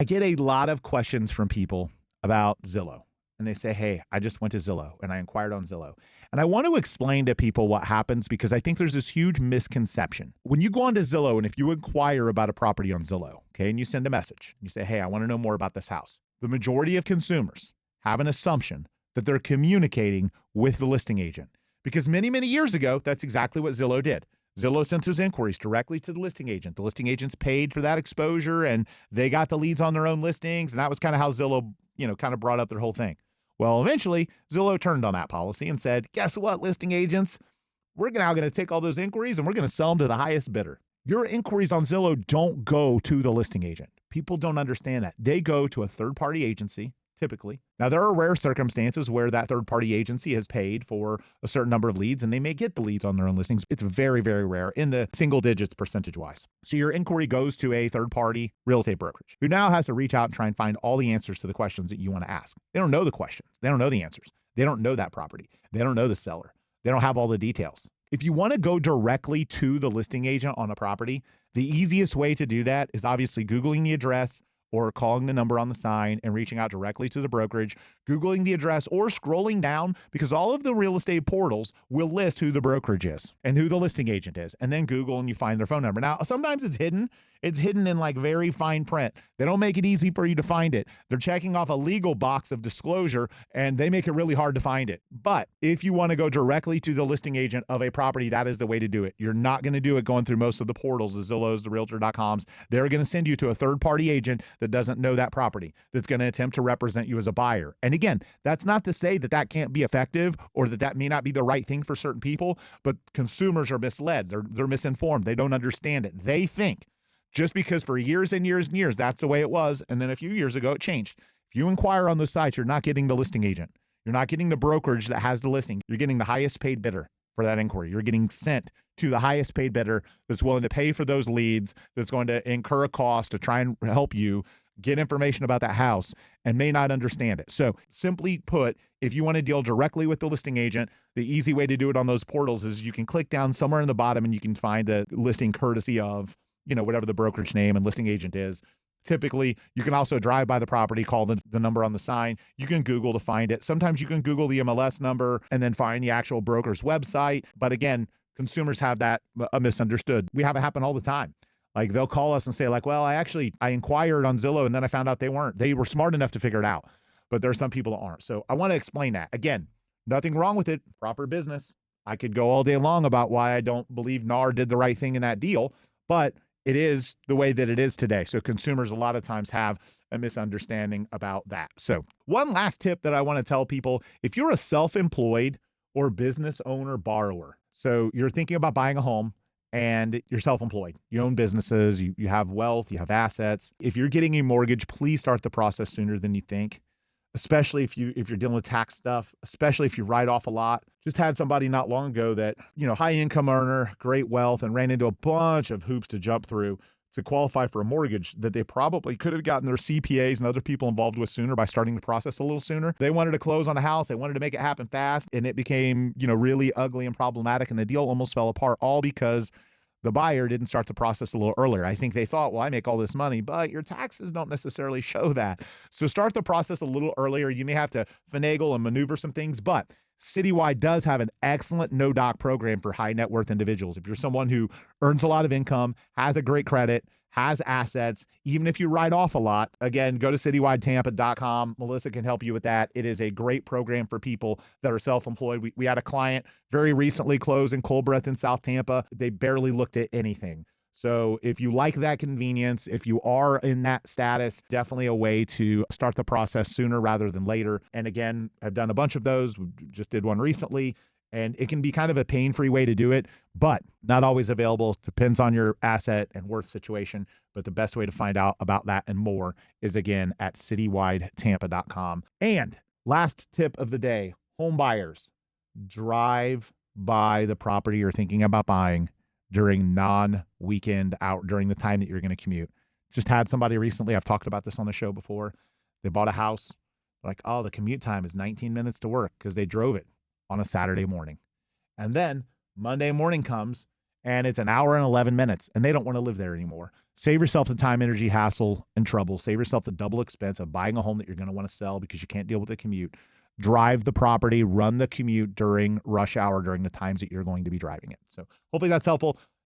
I get a lot of questions from people about Zillow. And they say, hey, I just went to Zillow and I inquired on Zillow. And I want to explain to people what happens because I think there's this huge misconception. When you go onto Zillow and if you inquire about a property on Zillow, okay, and you send a message, you say, hey, I want to know more about this house. The majority of consumers have an assumption that they're communicating with the listing agent because many, many years ago, that's exactly what Zillow did. Zillow sent those inquiries directly to the listing agent. The listing agents paid for that exposure and they got the leads on their own listings. And that was kind of how Zillow, kind of brought up their whole thing. Well, eventually Zillow turned on that policy and said, guess what, listing agents, we're now going to take all those inquiries and we're going to sell them to the highest bidder. Your inquiries on Zillow don't go to the listing agent. People don't understand that. They go to a third-party agency, typically. Now, there are rare circumstances where that third-party agency has paid for a certain number of leads and they may get the leads on their own listings. It's very, very rare in the single digits percentage-wise. So your inquiry goes to a third-party real estate brokerage who now has to reach out and try and find all the answers to the questions that you want to ask. They don't know the questions. They don't know the answers. They don't know that property. They don't know the seller. They don't have all the details. If you want to go directly to the listing agent on a property, the easiest way to do that is obviously Googling the address or calling the number on the sign and reaching out directly to the brokerage, Googling the address or scrolling down because all of the real estate portals will list who the brokerage is and who the listing agent is. And then Google and you find their phone number. Now, sometimes it's hidden. It's hidden in like very fine print. They don't make it easy for you to find it. They're checking off a legal box of disclosure and they make it really hard to find it. But if you want to go directly to the listing agent of a property, that is the way to do it. You're not going to do it going through most of the portals, the Zillows, the Realtor.coms. They're going to send you to a third-party agent that doesn't know that property, that's going to attempt to represent you as a buyer. And again, that's not to say that that can't be effective or that that may not be the right thing for certain people, but consumers are misled. They're misinformed. They don't understand it. They think just because for years and years and years, that's the way it was. And then a few years ago, it changed. If you inquire on those sites, you're not getting the listing agent. You're not getting the brokerage that has the listing. You're getting the highest paid bidder for that inquiry. You're getting sent to the highest paid bidder that's willing to pay for those leads, that's going to incur a cost to try and help you get information about that house and may not understand it. So simply put, if you want to deal directly with the listing agent, the easy way to do it on those portals is you can click down somewhere in the bottom and you can find a listing courtesy of whatever the brokerage name and listing agent is. Typically, you can also drive by the property, call the number on the sign. You can Google to find it. Sometimes you can Google the MLS number and then find the actual broker's website. But again, consumers have that misunderstood. We have it happen all the time. Like they'll call us and say like, well, I inquired on Zillow and then I found out they were smart enough to figure it out. But there are some people that aren't. So I want to explain that. Again, nothing wrong with it. Proper business. I could go all day long about why I don't believe NAR did the right thing in that deal, but it is the way that it is today. So consumers a lot of times have a misunderstanding about that. So one last tip that I want to tell people, if you're a self-employed or business owner borrower, so you're thinking about buying a home and you're self-employed, you own businesses, you have wealth, you have assets. If you're getting a mortgage, please start the process sooner than you think. Especially if you're dealing with tax stuff, especially if you write off a lot. Just had somebody not long ago that, high income earner, great wealth, and ran into a bunch of hoops to jump through to qualify for a mortgage that they probably could have gotten their CPAs and other people involved with sooner by starting the process a little sooner. They wanted to close on a house. They wanted to make it happen fast. And it became, really ugly and problematic. And the deal almost fell apart all because the buyer didn't start the process a little earlier. I think they thought, well, I make all this money, but your taxes don't necessarily show that. So start the process a little earlier. You may have to finagle and maneuver some things, but Citywide does have an excellent no-doc program for high net worth individuals. If you're someone who earns a lot of income, has a great credit, has assets, even if you write off a lot, again, go to citywidetampa.com. Melissa can help you with that. It is a great program for people that are self-employed. We had a client very recently close in Cold Breath in South Tampa. They barely looked at anything. So if you like that convenience, if you are in that status, definitely a way to start the process sooner rather than later. And again, I've done a bunch of those. We just did one recently. And it can be kind of a pain-free way to do it, but not always available. Depends on your asset and worth situation. But the best way to find out about that and more is, again, at citywidetampa.com. And last tip of the day, home buyers, drive by the property you're thinking about buying during non-weekend out, during the time that you're going to commute. Just had somebody recently, I've talked about this on the show before. They bought a house, like, oh, the commute time is 19 minutes to work because they drove it on a Saturday morning. And then Monday morning comes and it's an hour and 11 minutes, and they don't want to live there anymore. Save yourself the time, energy, hassle, and trouble. Save yourself the double expense of buying a home that you're going to want to sell because you can't deal with the commute. Drive the property, run the commute during rush hour, during the times that you're going to be driving it. So hopefully that's helpful.